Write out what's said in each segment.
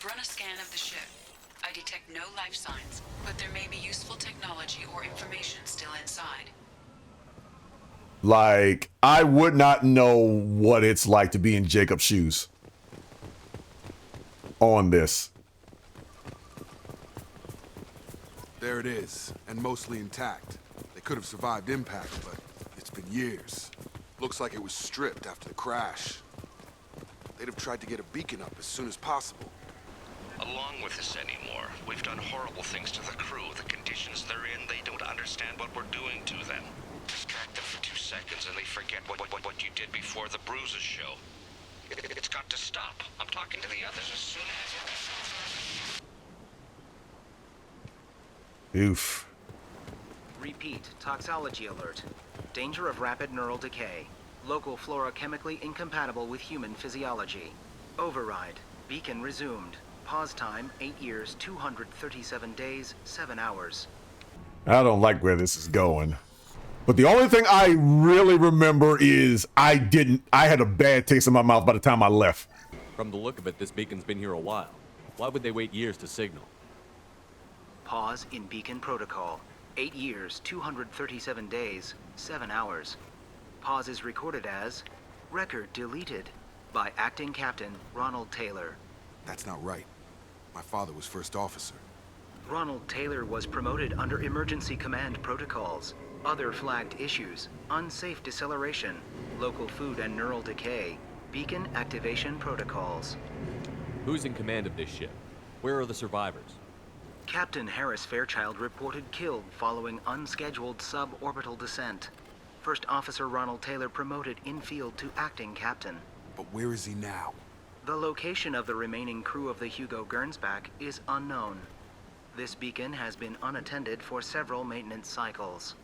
I've run a scan of the ship. I detect no life signs, but there may be useful technology or information still inside. Like, I would not know what it's like to be in Jacob's shoes on this. There it is, and mostly intact. They could have survived impact, but it's been years. Looks like it was stripped after the crash. They'd have tried to get a beacon up as soon as possible. Along with this anymore. We've done horrible things to the crew. The conditions they're in, they don't understand what we're doing to them. Distract them for 2 seconds and they forget what you did before the bruises show. It's got to stop. I'm talking to the others as soon as... Oof. Repeat, toxology alert. Danger of rapid neural decay. Local flora chemically incompatible with human physiology. Override. Beacon resumed. Pause time, 8 years, 237 days, 7 hours. I don't like where this is going. But the only thing I really remember is I had a bad taste in my mouth by the time I left. From the look of it, this beacon's been here a while. Why would they wait years to signal? Pause in beacon protocol. 8 years, 237 days, 7 hours. Pause is recorded as record deleted by acting captain Ronald Taylor. That's not right. My father was first officer. Ronald Taylor was promoted under emergency command protocols. Other flagged issues: unsafe deceleration, local food and neural decay, beacon activation protocols. Who's in command of this ship? Where are the survivors? Captain Harris Fairchild reported killed following unscheduled suborbital descent. First Officer Ronald Taylor promoted in-field to acting captain. But where is he now? The location of the remaining crew of the Hugo Gernsback is unknown. This beacon has been unattended for several maintenance cycles.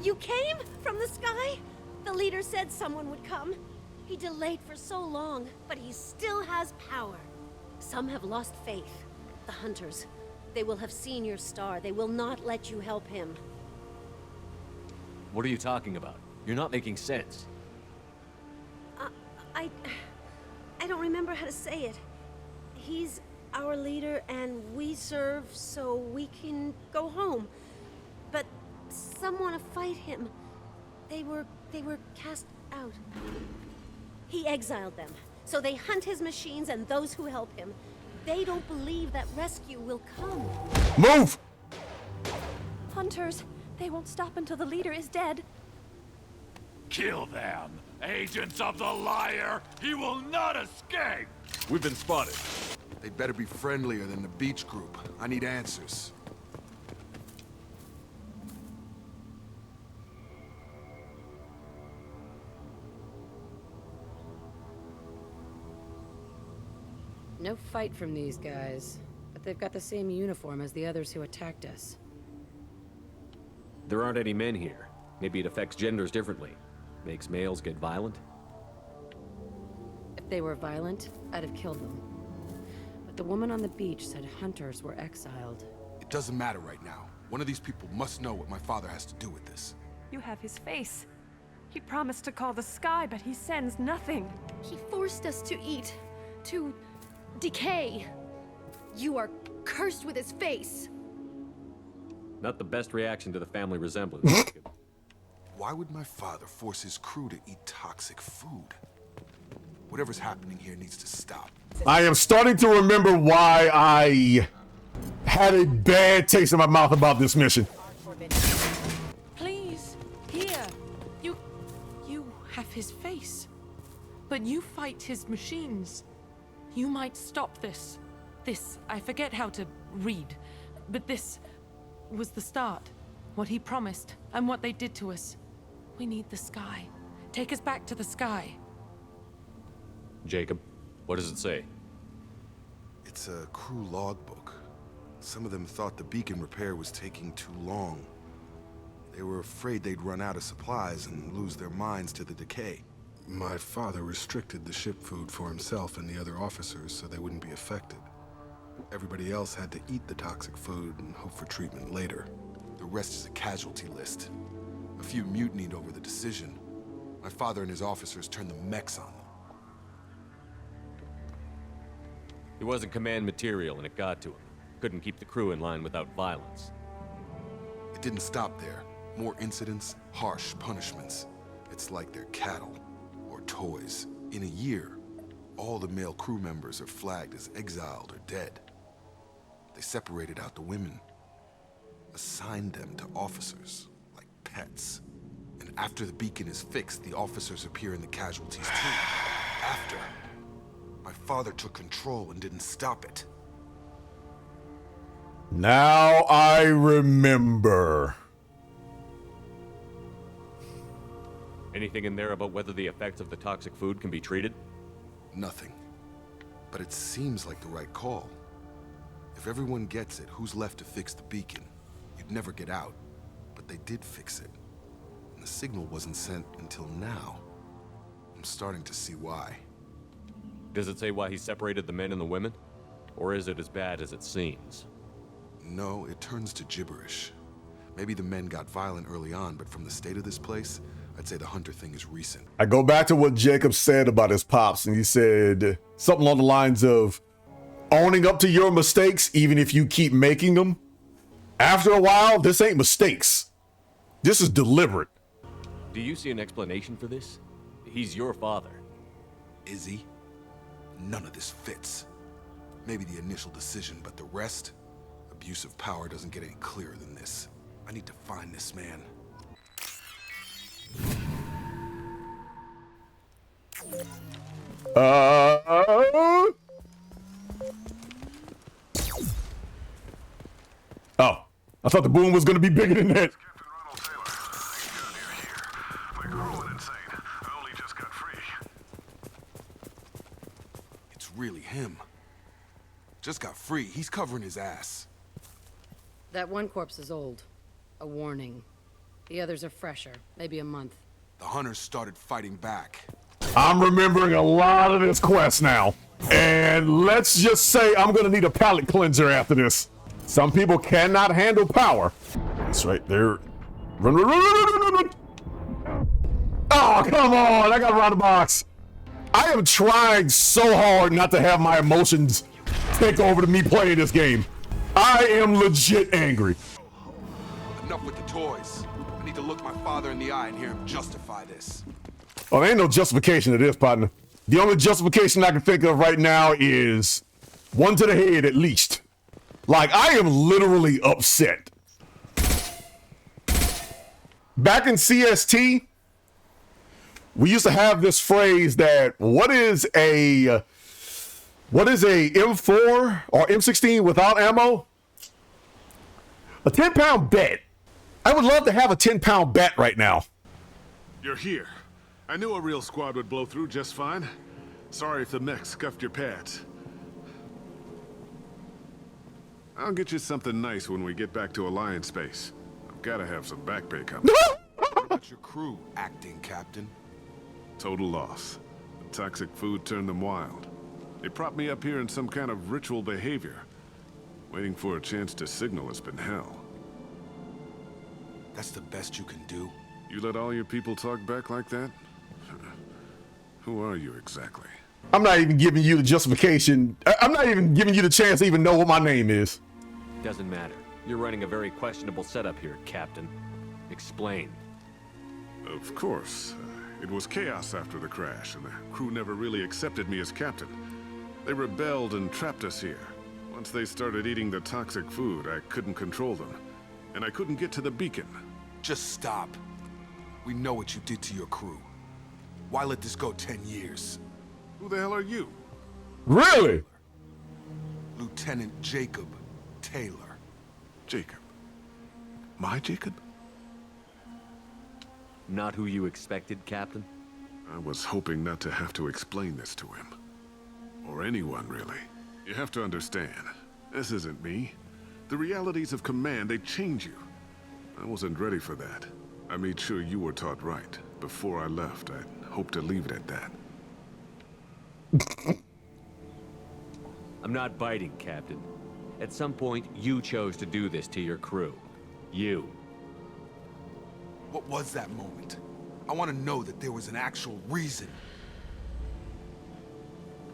You came from the sky? The leader said someone would come. He delayed for so long, but he still has power. Some have lost faith. The hunters. They will have seen your star. They will not let you help him. What are you talking about? You're not making sense. I don't remember how to say it. He's our leader and we serve so we can go home. But some want to fight him. They were cast out. He exiled them, so they hunt his machines and those who help him. They don't believe that rescue will come. Move! Hunters, they won't stop until the leader is dead. Kill them! Agents of the liar! He will not escape! We've been spotted. They'd better be friendlier than the beach group. I need answers. No fight from these guys, but they've got the same uniform as the others who attacked us. There aren't any men here. Maybe it affects genders differently. Makes males get violent? If they were violent, I'd have killed them. But the woman on the beach said hunters were exiled. It doesn't matter right now. One of these people must know what my father has to do with this. You have his face. He promised to call the sky, but he sends nothing. He forced us to eat, to decay. You are cursed with his face. Not the best reaction to the family resemblance. Why would my father force his crew to eat toxic food? Whatever's happening here needs to stop. I am starting to remember why I had a bad taste in my mouth about this mission. Please, here. You have his face. But you fight his machines. You might stop this. This, I forget how to read. But this was the start. What he promised, and what they did to us. We need the sky. Take us back to the sky. Jacob, what does it say? It's a crew logbook. Some of them thought the beacon repair was taking too long. They were afraid they'd run out of supplies and lose their minds to the decay. My father restricted the ship food for himself and the other officers so they wouldn't be affected. Everybody else had to eat the toxic food and hope for treatment later. The rest is a casualty list. A few mutinied over the decision. My father and his officers turned the mechs on them. He wasn't command material and it got to him. Couldn't keep the crew in line without violence. It didn't stop there. More incidents, harsh punishments. It's like they're cattle or toys. In a year, all the male crew members are flagged as exiled or dead. They separated out the women, assigned them to officers, like pets. And after the beacon is fixed, the officers appear in the casualties too. After, my father took control and didn't stop it. Now I remember. Anything in there about whether the effects of the toxic food can be treated? Nothing. But it seems like the right call. If everyone gets it, who's left to fix the beacon? You'd never get out. But they did fix it. And the signal wasn't sent until now. I'm starting to see why. Does it say why he separated the men and the women? Or is it as bad as it seems? No, it turns to gibberish. Maybe the men got violent early on, but from the state of this place, I'd say the Hunter thing is recent. I go back to what Jacob said about his pops, and he said something along the lines of owning up to your mistakes, even if you keep making them. After a while, this ain't mistakes. This is deliberate. Do you see an explanation for this? He's your father. Is he? None of this fits. Maybe the initial decision, but the rest? Abuse of power doesn't get any clearer than this. I need to find this man. Oh, I thought the boom was gonna be bigger than that. It's really him. Just got free. He's covering his ass. That one corpse is old. A warning. The others are fresher, maybe a month. The hunters started fighting back. I'm remembering a lot of this quest now. And let's just say I'm gonna need a palate cleanser after this. Some people cannot handle power. That's right there. Run, run, run, run, run, run. Oh, come on. I got around the box. I am trying so hard not to have my emotions take over to me playing this game. I am legit angry. Enough with the toys. I need to look my father in the eye and hear him justify this. Oh, there ain't no justification to this, partner. The only justification I can think of right now is one to the head at least. Like, I am literally upset. Back in CST, we used to have this phrase that what is a M4 or M16 without ammo? A 10-pound bet. I would love to have a 10-pound bet right now. You're here. I knew a real squad would blow through just fine. Sorry if the mech scuffed your pads. I'll get you something nice when we get back to Alliance Base. I've gotta have some back pay coming. What about your crew, acting captain? Total loss. The toxic food turned them wild. They propped me up here in some kind of ritual behavior. Waiting for a chance to signal has been hell. That's the best you can do? You let all your people talk back like that? Who are you exactly? I'm not even giving you the justification. I'm not even giving you the chance to even know what my name is. Doesn't matter. You're running a very questionable setup here, Captain. Explain. Of course. It was chaos after the crash, and the crew never really accepted me as captain. They rebelled and trapped us here. Once they started eating the toxic food, I couldn't control them. And I couldn't get to the beacon. Just stop. We know what you did to your crew. Why let this go 10 years? Who the hell are you? Really? Lieutenant Jacob Taylor. Jacob. My Jacob? Not who you expected, Captain? I was hoping not to have to explain this to him. Or anyone, really. You have to understand, this isn't me. The realities of command, they change you. I wasn't ready for that. I made sure you were taught right. Before I left, I hoped to leave it at that. I'm not biting, Captain. At some point, you chose to do this to your crew. You. What was that moment? I want to know that there was an actual reason.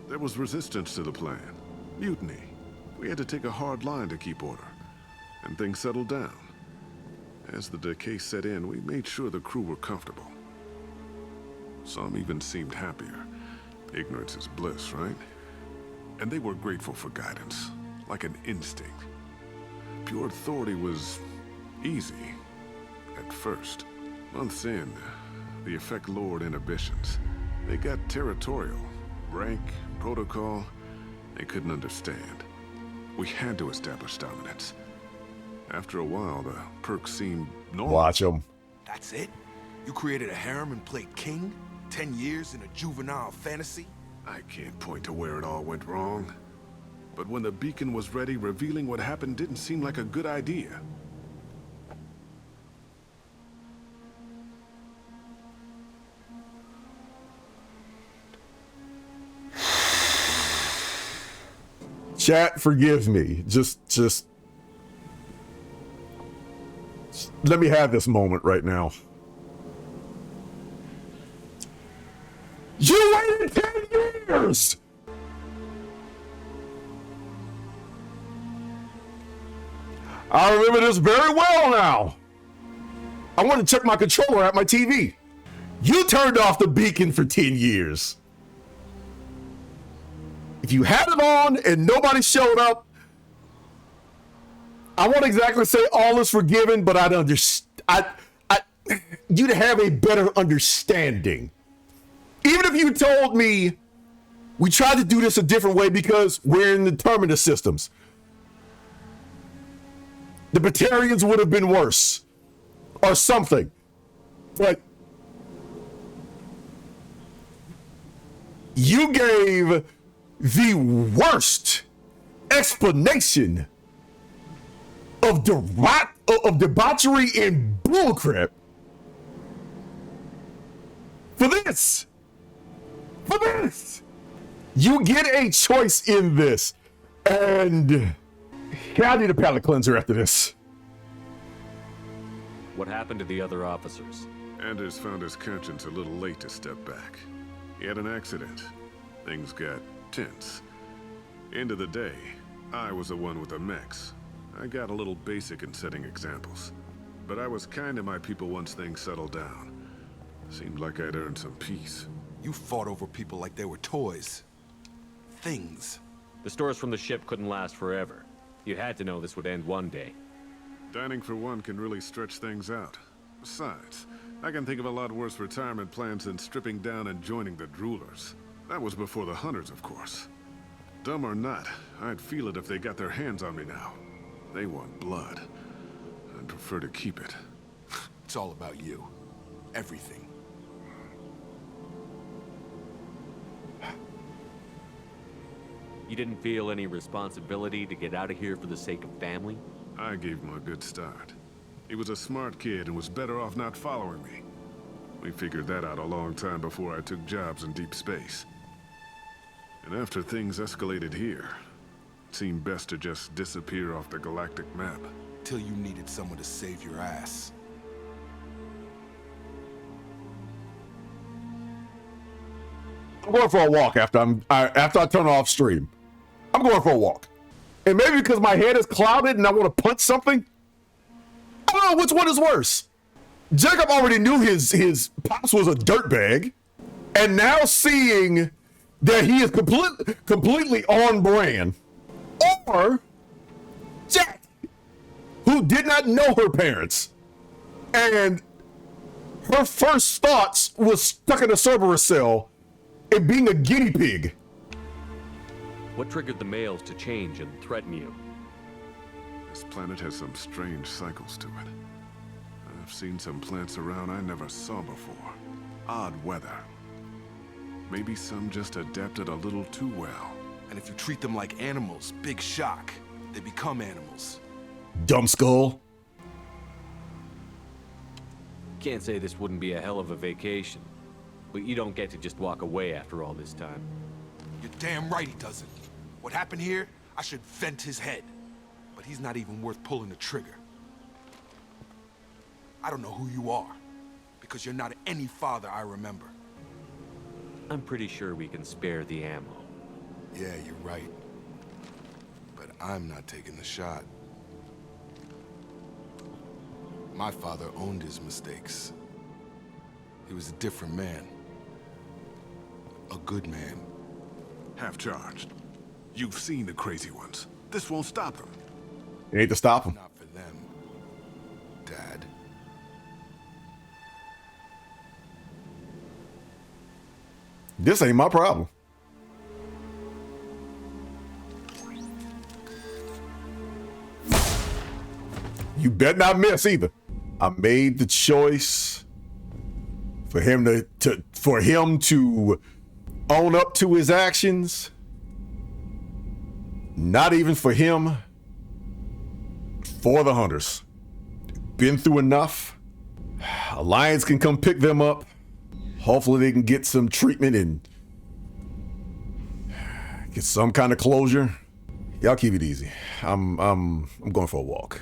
There was resistance to the plan. Mutiny. We had to take a hard line to keep order. And things settled down. As the decay set in, we made sure the crew were comfortable. Some even seemed happier. Ignorance is bliss, right? And they were grateful for guidance, like an instinct. Pure authority was easy, at first. Months in, the effect lowered inhibitions. They got territorial. Rank, protocol, they couldn't understand. We had to establish dominance. After a while, the perks seemed normal. Watch them. That's it? You created a harem and played king? 10 years in a juvenile fantasy? I can't point to where it all went wrong. But when the beacon was ready, revealing what happened didn't seem like a good idea. Chat, forgive me. Just let me have this moment right now. You waited 10 years! I remember this very well now. I want to check my controller at my TV. You turned off the beacon for 10 years. If you had it on and nobody showed up, I won't exactly say all is forgiven, but you'd have a better understanding. Even if you told me we tried to do this a different way because we're in the terminus systems, the Batarians would have been worse or something. But you gave the worst explanation of debauchery and bullcrap for this. For this. You get a choice in this. And I need a palate cleanser after this. What happened to the other officers? Anders found his conscience a little late to step back. He had an accident. Things got tense. End of the day, I was the one with the mechs. I got a little basic in setting examples. But I was kind to my people once things settled down. Seemed like I'd earned some peace. You fought over people like they were toys. Things. The stores from the ship couldn't last forever. You had to know this would end one day. Dining for one can really stretch things out. Besides, I can think of a lot worse retirement plans than stripping down and joining the Droolers. That was before the Hunters, of course. Dumb or not, I'd feel it if they got their hands on me now. They want blood. I'd prefer to keep it. It's all about you. Everything. You didn't feel any responsibility to get out of here for the sake of family? I gave him a good start. He was a smart kid and was better off not following me. We figured that out a long time before I took jobs in deep space. And after things escalated here, it seemed best to just disappear off the galactic map. Till you needed someone to save your ass. I'm going for a walk after I turn off stream. I'm going for a walk. And maybe because my head is clouded and I want to punch something. I don't know which one is worse. Jacob already knew his pops was a dirtbag. And now seeing that he is completely on brand. Or Jack, who did not know her parents. And her first thoughts was stuck in a Cerberus cell and being a guinea pig. What triggered the males to change and threaten you? This planet has some strange cycles to it. I've seen some plants around I never saw before. Odd weather. Maybe some just adapted a little too well. And if you treat them like animals, big shock. They become animals. Dumb skull. Can't say this wouldn't be a hell of a vacation. But you don't get to just walk away after all this time. You're damn right he doesn't. What happened here, I should vent his head. But he's not even worth pulling the trigger. I don't know who you are, because you're not any father I remember. I'm pretty sure we can spare the ammo. Yeah, you're right. But I'm not taking the shot. My father owned his mistakes. He was a different man. A good man. Half charged. You've seen the crazy ones. This won't stop them. It ain't to stop him. Not for them, Dad. This ain't my problem. You better not miss either. I made the choice for him to own up to his actions. Not even for him, for the hunters. Been through enough. Alliance can come pick them up. Hopefully they can get some treatment and get some kind of closure. Y'all keep it easy. I'm going for a walk.